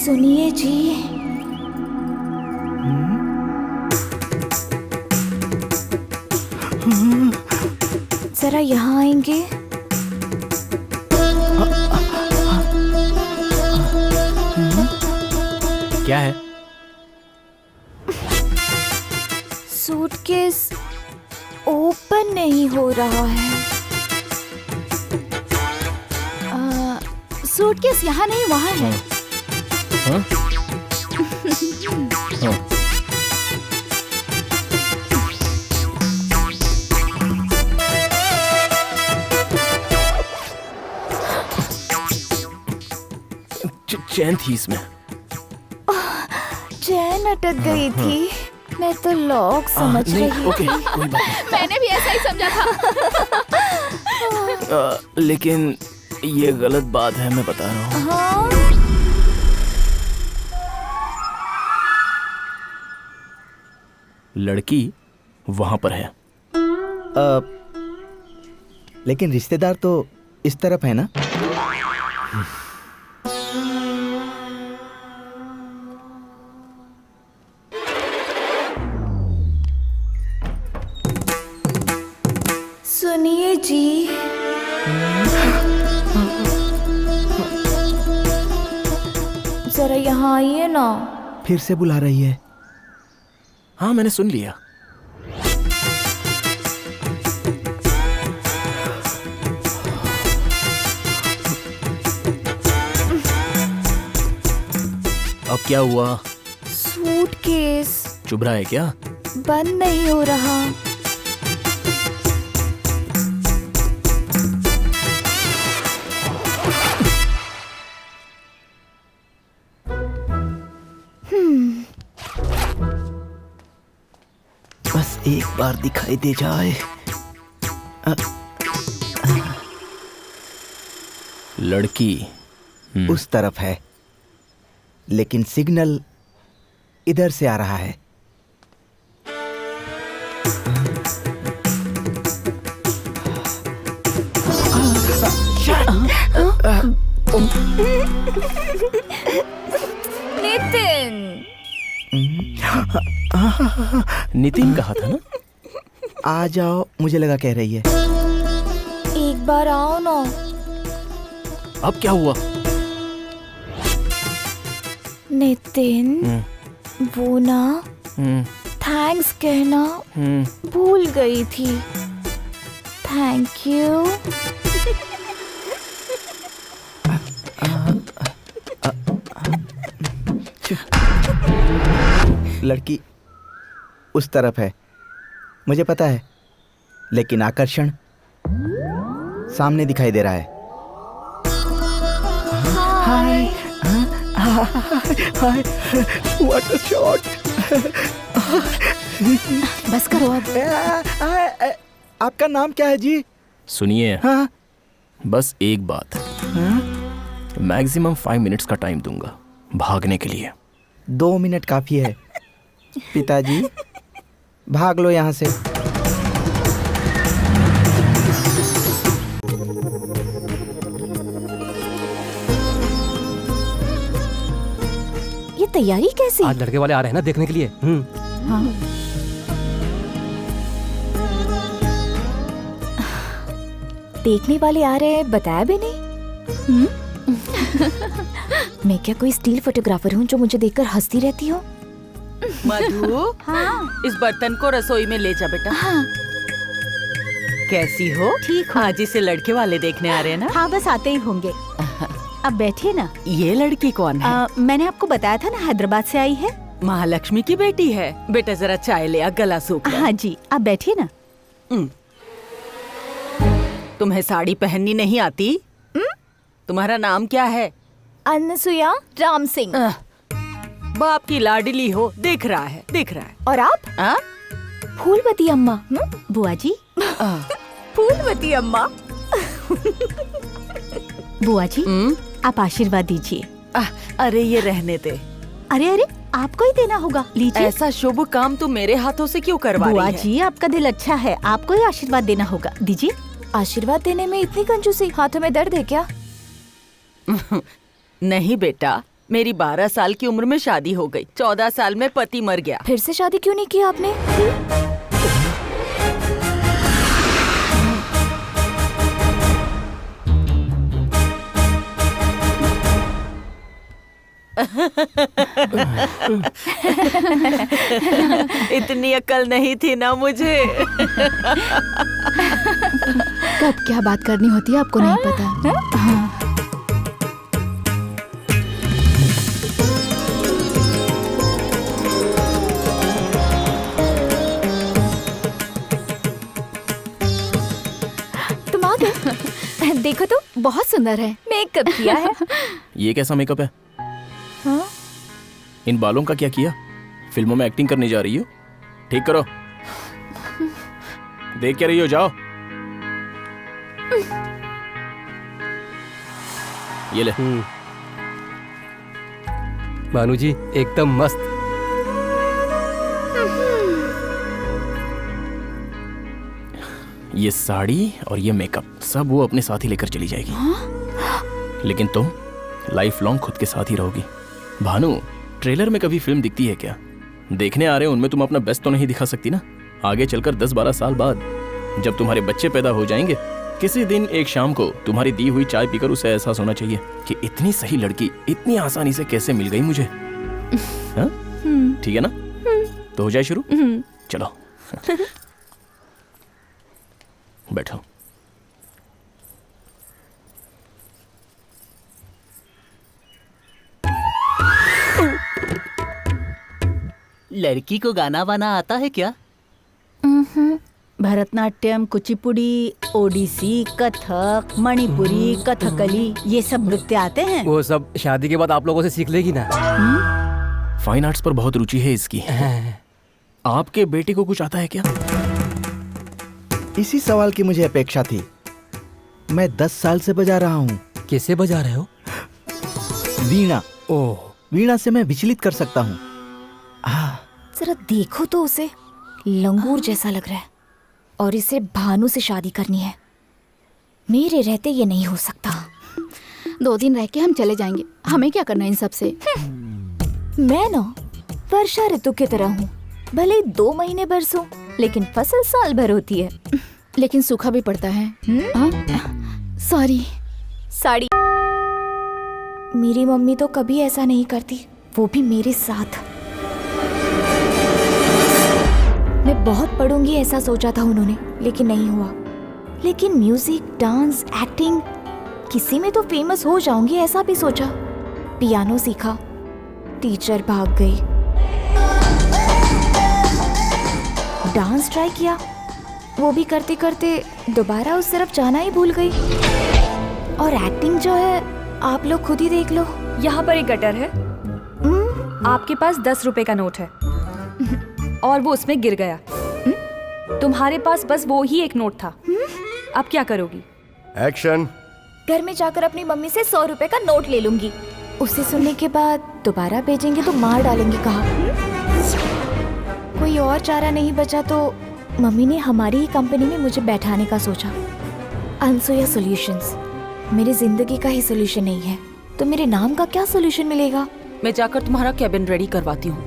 सुनिए जी। जरा यहाँ आएंगे? क्या है? सूटकेस ओपन नहीं हो रहा है। सूटकेस यहाँ नहीं, वहाँ है। हाँ? हाँ। चैन थी इसमें। चैन अटक गई थी। मैं तो लॉक समझ रही थी। ओके, कोई बात नहीं। मैंने भी ऐसा ही समझा था। लेकिन ये गलत बात है, मैं बता रहा हूँ। हाँ? लड़की वहां पर है। लेकिन रिश्तेदार तो इस तरफ है ना? सुनिए जी। जरा यहाँ आइए ना। फिर से बुला रही है। हाँ, मैंने सुन लिया। अब क्या हुआ? सूटकेस चुभ रहा है क्या? बंद नहीं हो रहा। बस एक बार दिखाई दे जाए। लड़की उस तरफ है, लेकिन सिग्नल इधर से आ रहा है। नितिन। नितिन कहा था ना? आ जाओ, मुझे लगा कह रही है। एक बार आओ ना। अब क्या हुआ? नितिन, वो ना थैंक्स कहना भूल गई थी। Thank you. लड़की उस तरफ है, मुझे पता है, लेकिन आकर्षण सामने दिखाई दे रहा है। हाय हाय, व्हाट अ शॉट। बस करो अब। आपका नाम क्या है जी? सुनिए। हाँ? बस एक बात। मैक्सिमम 5 मिनट्स का टाइम दूंगा भागने के लिए। 2 मिनट काफी है। पिताजी, भाग लो यहाँ से। ये तैयारी कैसी? आज लड़के वाले आ रहे हैं ना देखने के लिए। हाँ। देखने वाले आ रहे हैं, बताया भी नहीं। मैं क्या कोई स्टील फोटोग्राफर हूँ जो मुझे देखकर हंसती रहती हो? मधु, हाँ। इस बर्तन को रसोई में ले जा बेटा। हाँ। कैसी हो? ठीक हूँ। आज इसे लड़के वाले देखने आ रहे हैं ना? हाँ, बस आते ही होंगे। अब बैठिए ना। ये लड़की कौन है? मैंने आपको बताया था ना, हैदराबाद से आई है। महालक्ष्मी की बेटी है। बेटा जरा चाय ले आ, गला सूख रहा है। हाँ जी, आप बैठिए ना। तुम्हें साड़ी पहननी नहीं आती? तुम्हारा नाम क्या है? अनसुया राम सिंह। बाप की लाडली हो, दिख रहा है, दिख रहा है। और आप? आ? फूलवती अम्मा। बुआ जी। फूलवती अम्मा। बुआ जी, आप आशीर्वाद दीजिए। अरे ये रहने दे। अरे अरे, आपको ही देना होगा, लीजिए। ऐसा शुभ काम तू मेरे हाथों से क्यों करवा रही बुआ है? जी, आपका दिल अच्छा है, आपको ही आशीर्वाद देना होगा, दीजिए। आशीर्वाद देने में इतनी कंजूसी? हाथों में दर्द है क्या? नहीं बेटा, मेरी 12 साल की उम्र में शादी हो गई, 14 साल में पति मर गया। फिर से शादी क्यों नहीं की आपने? इतनी अक्ल नहीं थी ना मुझे। कब क्या बात करनी होती है आपको नहीं पता। हाँ। तुम आ गए। देखो तो बहुत सुंदर है। मेकअप किया है। ये कैसा मेकअप है? हाँ? इन बालों का क्या किया? फिल्मों में एक्टिंग करने जा रही हो? ठीक करो। देख क्या रही हो? जाओ। ये ले। भानु जी एकदम मस्त। ये साड़ी और ये मेकअप सब वो अपने साथ ही लेकर चली जाएगी। लेकिन तुम लाइफ लॉन्ग खुद के साथ ही रहोगी। भानु, ट्रेलर में कभी फिल्म दिखती है क्या? देखने आ रहे हो उनमें तुम अपना बेस्ट तो नहीं दिखा सकती ना। आगे चलकर 10-12 साल बाद जब तुम्हारे बच्चे पैदा हो जाएंगे, किसी दिन एक शाम को तुम्हारी दी हुई चाय पीकर उसे एहसास होना चाहिए कि इतनी सही लड़की इतनी आसानी से कैसे मिल गई मुझे। हाँ? ठीक है ना? तो हो जाए शुरू। चलो बैठो। लड़की को गाना वाना आता है क्या? भरतनाट्यम, कुचिपुड़ी, ओडिसी, कथक, मणिपुरी, कथकली, ये सब नृत्य आते हैं। वो सब शादी के बाद आप लोगों से सीख लेगी ना। फाइन आर्ट्स पर बहुत रुचि है इसकी। आपके बेटे को कुछ आता है क्या? इसी सवाल की मुझे अपेक्षा थी। मैं 10 साल से बजा रहा हूँ। कैसे बजा रहे हो? वीणा। ओह, वीणा से मैं विचलित कर सकता हूँ। जरा देखो तो उसे, लंगूर जैसा लग रहा है। और इसे भानु से शादी करनी है। मेरे रहते ये नहीं हो सकता। 2 दिन रह के हम चले जाएंगे। हमें क्या करना इन सब से? मैं ना वर्षा ऋतु की तरह हूँ। भले 2 महीने बरसों, लेकिन फसल साल भर होती है। लेकिन सूखा भी पड़ता है। सॉरी। साड़ी। मेरी मम्मी तो कभी ऐसा नहीं करती, वो भी मेरे साथ। मैं बहुत पढ़ूंगी ऐसा सोचा था उन्होंने, लेकिन नहीं हुआ। लेकिन म्यूजिक, डांस, एक्टिंग, किसी में तो फेमस हो जाऊंगी ऐसा भी सोचा। पियानो सीखा, टीचर भाग गई। डांस ट्राई किया, वो भी करते करते दोबारा उस तरफ जाना ही भूल गई। और एक्टिंग जो है, आप लोग खुद ही देख लो। यहाँ पर एक गटर है। आपके पास 10 रुपए का नोट है और वो उसमें गिर गया। तुम्हारे पास बस वो ही एक नोट था। अब क्या करोगी? एक्शन। घर में जाकर अपनी मम्मी से 100 रुपए का नोट ले लूंगी। उसे सुनने के बाद दोबारा भेजेंगे तो मार डालेंगे कहा। कोई और चारा नहीं बचा तो मम्मी ने हमारी ही कंपनी में मुझे बैठाने का सोचा। अनसुया सॉल्यूशंस मेरी जिंदगी का ही सॉल्यूशन नहीं है, तो मेरे नाम का क्या सॉल्यूशन मिलेगा? मैं जाकर तुम्हारा कैबिन रेडी करवाती हूँ,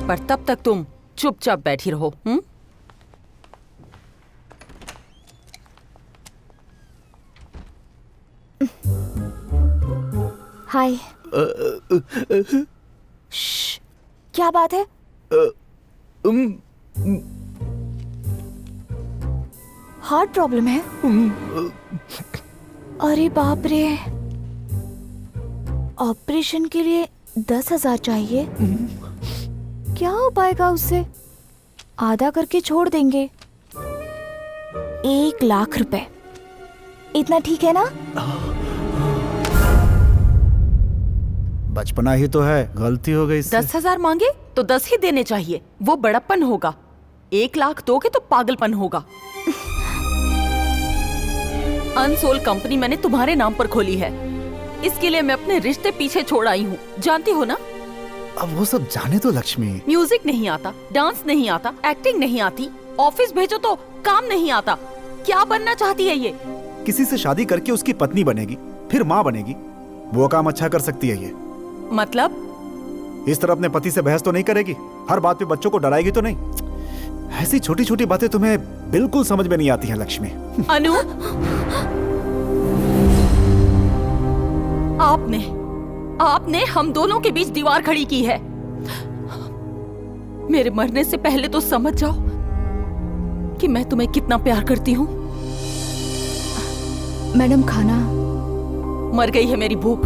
पर तब तक तुम चुपचाप बैठी रहो। हाय। श्श, क्या बात है? हार्ट प्रॉब्लम है? अरे बाप रे, ऑपरेशन के लिए 10,000 चाहिए। क्या हो पाएगा उससे? आधा करके छोड़ देंगे। 1 लाख रुपए, इतना ठीक है ना? बचपना ही तो है, गलती हो गई इससे। 10,000 मांगे तो 10 ही देने चाहिए, वो बड़प्पन होगा। 1 लाख दोगे तो पागलपन होगा। अनसोल कंपनी मैंने तुम्हारे नाम पर खोली है, इसके लिए मैं अपने रिश्ते पीछे छोड़ आई हूँ, जानती हो ना? अब वो सब जाने तो लक्ष्मी। म्यूजिक नहीं आता, डांस नहीं आता, एक्टिंग नहीं आती, ऑफिस भेजो तो काम नहीं आता। क्या बनना चाहती है ये? किसी से शादी करके उसकी पत्नी बनेगी, फिर माँ बनेगी। वो काम अच्छा कर सकती है ये। मतलब इस तरह अपने पति से बहस तो नहीं करेगी? हर बात पे बच्चों को डराएगी तो नहीं? ऐसी छोटी छोटी बातें तुम्हें बिल्कुल समझ में नहीं आती हैं लक्ष्मी। अनु, आपने हम दोनों के बीच दीवार खड़ी की है। मेरे मरने से पहले तो समझ जाओ कि मैं तुम्हें कितना प्यार करती हूँ। मैडम खाना। मर गई है मेरी भूख।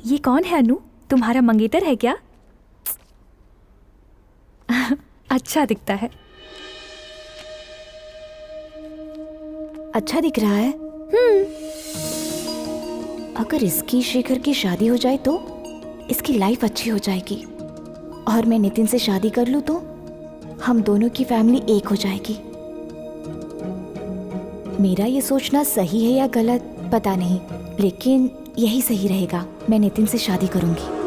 ये कौन है अनु? तुम्हारा मंगेतर है क्या? अच्छा दिखता है। अच्छा दिख रहा है। अगर इसकी शेखर की शादी हो जाए तो इसकी लाइफ अच्छी हो जाएगी, और मैं नितिन से शादी कर लूं तो हम दोनों की फैमिली एक हो जाएगी। मेरा ये सोचना सही है या गलत पता नहीं, लेकिन यही सही रहेगा। मैं नितिन से शादी करूंगी।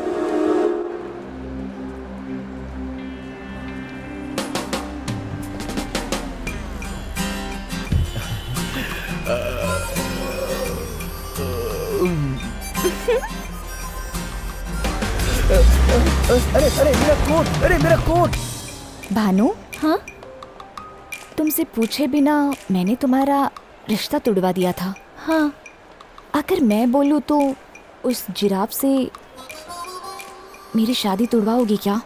अरे अरे मेरा कोट, अरे मेरा कोट। भानु, हाँ? तुमसे पूछे बिना मैंने तुम्हारा रिश्ता तुड़वा दिया था। हाँ। अगर मैं बोलूं तो उस जिराफ से मेरी शादी तुड़वाओगी क्या?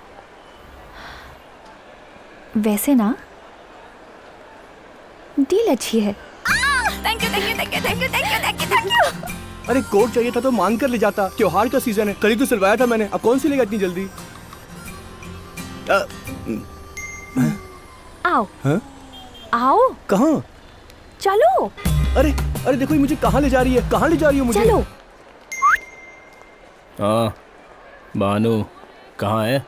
वैसे ना डील अच्छी है। Thank you thank you thank you thank you thank you thank you thank you. अरे कोट चाहिए था तो मांग कर ले जाता। त्योहार का सीजन है, कल ही तो सिलवाया था मैंने, अब कौन सिलेगा इतनी जल्दी? आओ। हाँ? आओ। कहाँ? चलो। अरे अरे देखो ये मुझे कहाँ ले जा रही है, कहाँ ले जा रही है मुझे? चलो। हाँ भानु कहाँ है?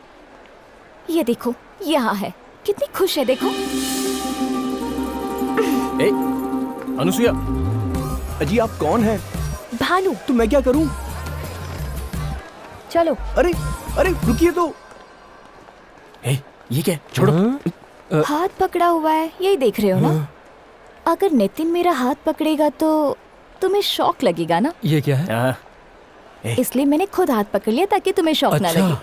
ये देखो यहाँ है। कितनी खुश है देखो। ए, अनुसुईया। अजी आप कौन हैं? भानु। तो मैं क्या करूं? चलो। अरे अरे रुकिए तो। ए, ये क्या है? छोड़ो। हाथ पकड़ा हुआ है, यही देख रहे हो ना? अगर नितिन मेरा हाथ पकड़ेगा तो तुम्हें शौक लगेगा ना? ये क्या है? हाँ। इसलिए मैंने खुद हाथ पकड़ लिया ताकि तुम्हें शौक ना लगे।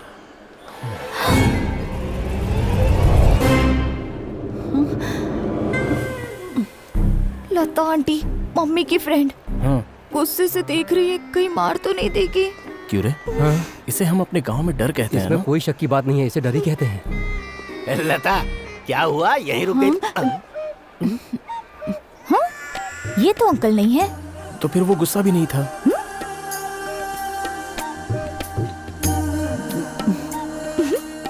लता आंटी, मम्मी की फ्रेंड, हाँ। गुस्से से देख रही है, कहीं मार तो नहीं देगी? क्यों रे? हाँ? इसे हम अपने गांव में डर कहते हैं इसमें ना? कोई शक की बात नहीं है, इसे डर ही कहते हैं। लता क्या हुआ, यहीं रुक गई? ये तो अंकल नहीं है। तो फिर वो गुस्सा भी नहीं था।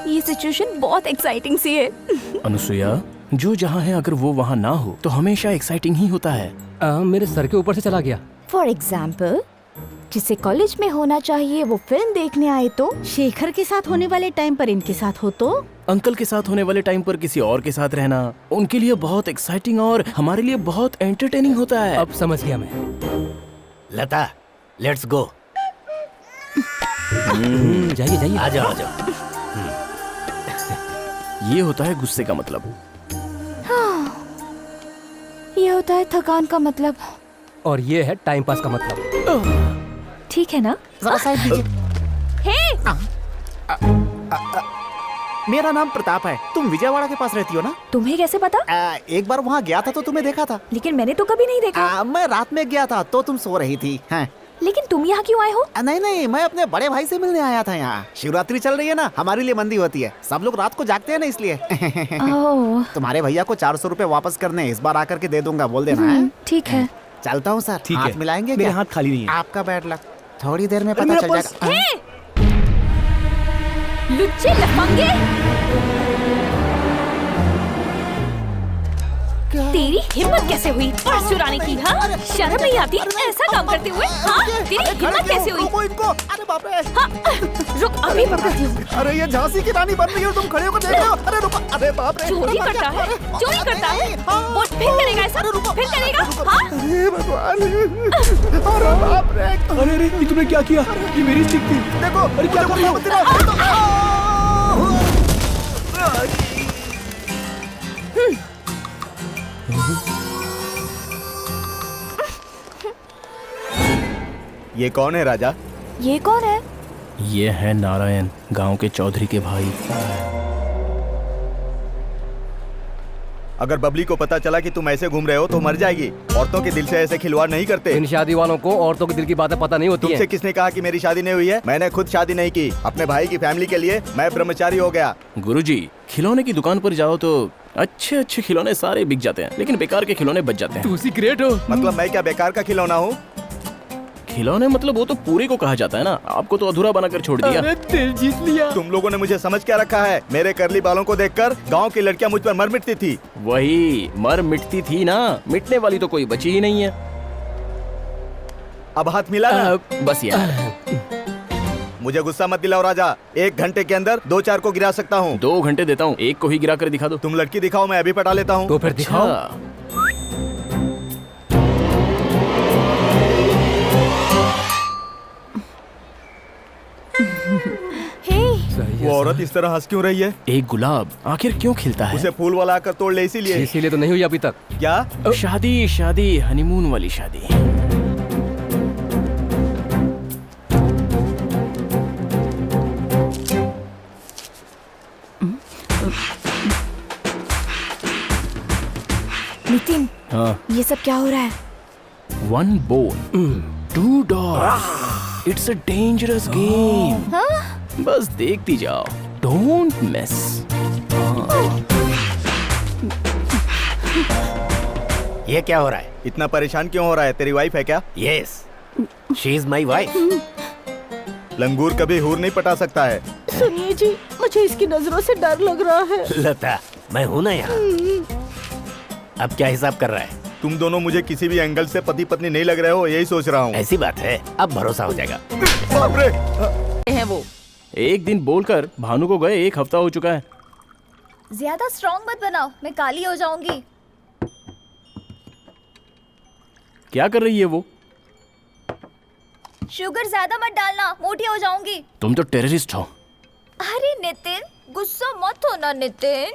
ये सिचुएशन बहुत एक्साइटिंग सी है। अनुसुईया, जो जहाँ है अगर वो वहाँ ना हो तो हमेशा एक्साइटिंग ही होता है। मेरे सर के ऊपर से चला गया। फॉर एग्जाम्पल, जिसे कॉलेज में होना चाहिए वो फिल्म देखने आए तो? शेखर के साथ होने वाले टाइम पर इनके साथ हो तो? अंकल के साथ होने वाले टाइम पर किसी और के साथ रहना उनके लिए बहुत एक्साइटिंग और हमारे लिए बहुत एंटरटेनिंग होता है। अब समझ गया मैं। लता लेट्स गो। जाइए जाइए। आ जाओ आ जाओ। ये होता है गुस्से का मतलब। ये होता है थकान का मतलब। और ये है टाइम पास का मतलब। ठीक है ना? जरा साइड दीजिए। मेरा नाम प्रताप है, तुम विजयवाड़ा के पास रहती हो ना? तुम्हें कैसे पता? एक बार वहाँ गया था तो तुम्हें देखा था। लेकिन मैंने तो कभी नहीं देखा। मैं रात में गया था तो तुम सो रही थी। हाँ। लेकिन तुम यहाँ क्यों आए हो? नहीं नहीं, मैं अपने बड़े भाई से मिलने आया था यहाँ। शिवरात्रि चल रही है ना, हमारे लिए मंदी होती है, सब लोग रात को जागते हैं ना इसलिए। ओह, तुम्हारे भैया को 400 रुपए वापस करने इस बार आकर के दे दूंगा, बोल देना है। ठीक है। चलता हूँ सर। ठीक हाथ है। मिलाएंगे मेरे क्या? हाथ खाली नहीं है। आपका बैड लक, थोड़ी देर में पता चल जाएगा। लुच्चे लफंगे, तेरी हिम्मत कैसे हुई पर्स चुराने की? हाँ, शर्म नहीं आती ऐसा काम करते हुए? हाँ, तेरी हिम्मत कैसे हुई? रुको इनको। अरे बाप रे। हाँ, रुक, अभी पकड़ती हूँ। अरे ये झांसी की रानी बन रही हो, तुम खड़े होकर देख रहे हो। अरे रुको। अरे बाप रे। चोरी करता है, चोरी करता है। वो फिर करेगा ऐसा? फिर करेगा? हाँ? अरे भगवान। अरे बाप रे। अरे अरे ये तुमने क्या किया? ये मेरी स्टिक थी। देखो, अरे क्या कर रही हो? ये कौन है राजा? ये कौन है? ये है नारायण, गांव के चौधरी के भाई। अगर बबली को पता चला कि तुम ऐसे घूम रहे हो तो मर जाएगी। औरतों के दिल से ऐसे खिलवाड़ नहीं करते। इन शादी वालों को औरतों के दिल की बातें पता नहीं होती तुमसे हैं। किसने कहा कि मेरी शादी नहीं हुई है? मैंने खुद शादी नहीं की। अपने भाई की फैमिली के लिए मैं ब्रह्मचारी हो गया। गुरुजी, खिलौने की दुकान पर जाओ तो अच्छे अच्छे खिलौने सारे बिक जाते हैं, लेकिन बेकार के खिलौने बच जाते हैं। तू सीक्रेट हो। मतलब मैं क्या बेकार का खिलौना हूँ? खिलौने मतलब वो तो पूरे को कहा जाता है ना, आपको तो अधूरा बनाकर छोड़ दिया। अरे दिल जीत लिया। तुम लोगों ने मुझे समझ क्या रखा है? मेरे करली बालों को देखकर गांव की लड़कियां मुझ पर मर मिटती थी। वही मर मिटती थी ना, मिटने वाली तो कोई बची ही नहीं है। अब हाथ मिला ना? बस यार। मुझे गुस्सा मत दिलाओ राजा। 1 घंटे के अंदर 2-4 को गिरा सकता हूँ। 2 घंटे देता हूँ, एक को ही गिरा कर दिखा दो। तुम लड़की दिखाओ, मैं अभी पटा लेता हूँ। तो फिर दिखाओ। हे, वो औरत इस तरह हंस क्यों रही है? एक गुलाब आखिर क्यों खिलता है? उसे फूल वाला आकर तोड़ ले इसीलिए। इसीलिए तो नहीं हुई अभी तक। क्या? शादी शादी हनीमून वाली शादी। नितिन, हाँ। ये सब क्या हो रहा है? 1 bone 2 dogs, it's a dangerous game. बस देखती जाओ, डोंट मिस। ये क्या हो रहा है? इतना परेशान क्यों हो रहा है? तेरी वाइफ है क्या? Yes, she is my wife. लंगूर कभी हूर नहीं पटा सकता है। सुनिए जी, मुझे इसकी नजरों से डर लग रहा है। लता, मैं हूं ना यहाँ। अब क्या हिसाब कर रहा है? तुम दोनों मुझे किसी भी एंगल से पति पत्नी नहीं लग रहे हो, यही सोच रहा हूँ। ऐसी बात है, अब भरोसा हो जाएगा। बाप रे! हैं वो। एक दिन बोलकर भानु को गए 1 हफ्ता हो चुका है। ज्यादा स्ट्रॉन्ग मत बनाओ, मैं काली हो जाऊंगी। क्या कर रही है वो? शुगर ज्यादा मत डालना, मोटी हो जाऊंगी। तुम तो टेररिस्ट हो। अरे नितिन, गुस्सा मत हो ना नितिन।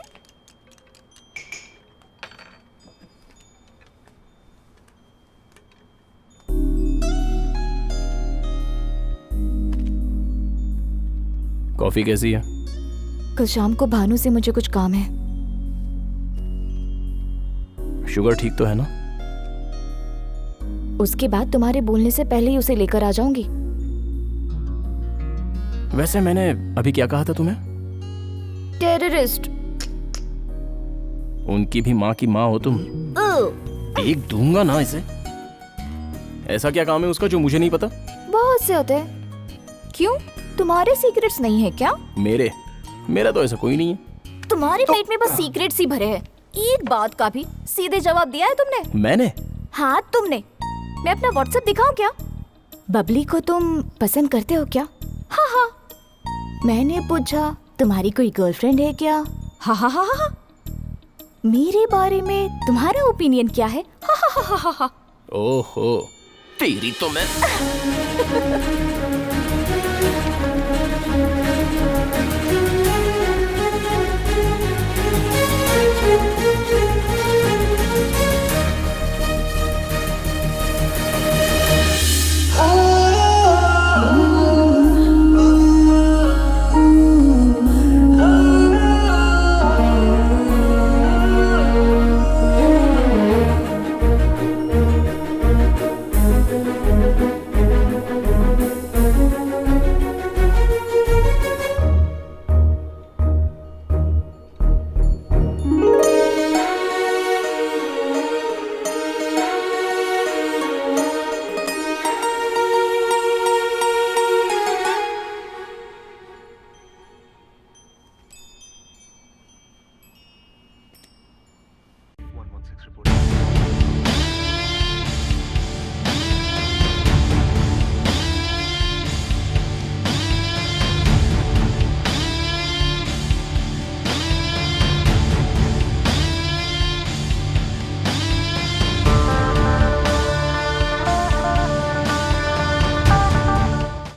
कॉफी कैसी है? कल शाम को भानु से मुझे कुछ काम है। शुगर ठीक तो है ना? उसके बाद तुम्हारे बोलने से पहले ही उसे लेकर आ जाऊंगी। वैसे मैंने अभी क्या कहा था तुम्हें? टेररिस्ट। उनकी भी माँ की माँ हो तुम। एक दूंगा ना इसे। ऐसा क्या काम है उसका जो मुझे नहीं पता? बहुत से होते हैं। क्यों, तुम्हारे सीक्रेट्स नहीं है क्या? मेरा तो ऐसा कोई नहीं है। तुम्हारे पेट में बस सीक्रेट्स ही भरे हैं। एक बात का भी सीधे जवाब दिया है तुमने? मैंने? हाँ तुमने। मैं अपना व्हाट्सएप दिखाऊं क्या? बबली को तुम पसंद करते हो क्या? हाँ हाँ। मैंने पूछा तुम्हारी कोई गर्लफ्रेंड है क्या? हाँ हाँ हाँ हाँ। मेरे बारे में तुम्हारा ओपिनियन क्या है? हाँ हाँ हाँ हाँ हाँ। ओहो, तेरी तो मैं।